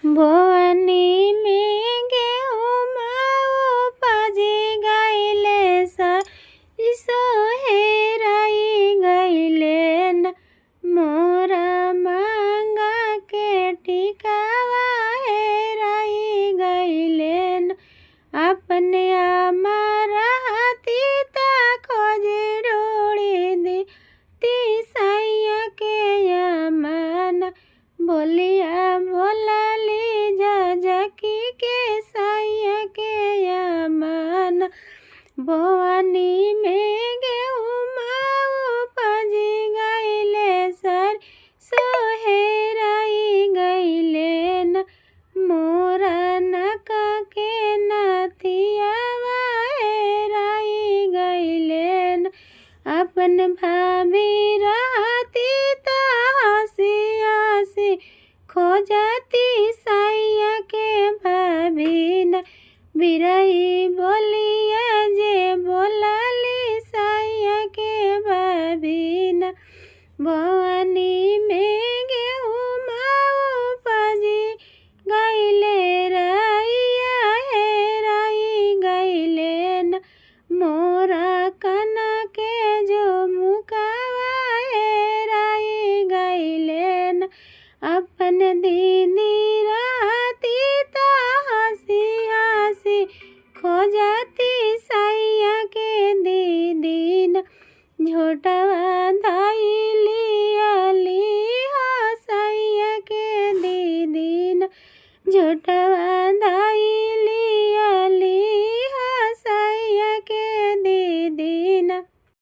बोअनी में गेहूँ उपजी गइले सरिसो हेराई गइले न मोरा मांगा के टिकावा हेराई गइले न अपने हमारा तीता खोजी ढूंढी दी तीसैया के यमन बोलिया बोलली जजकी के सैया के यमन बोअनी में गेहूँ उपजी गइले सरिसो हेराई गइले न मोरा नका के नथियावा हेराई गइले न अपन भाभी रहती त हंसी हंसी खोजती सैया के भाभी न बिरही बोलिया जे बोलली सैया के भाभी न बोअनी में गेहूँ उपजी गइले रैया हेराई गइले न मोरा कना के जो मुकावा हेराई गइले न अपन दीदी रहती त हंसी हंसी खोजती सैया के दीदी न झोटवा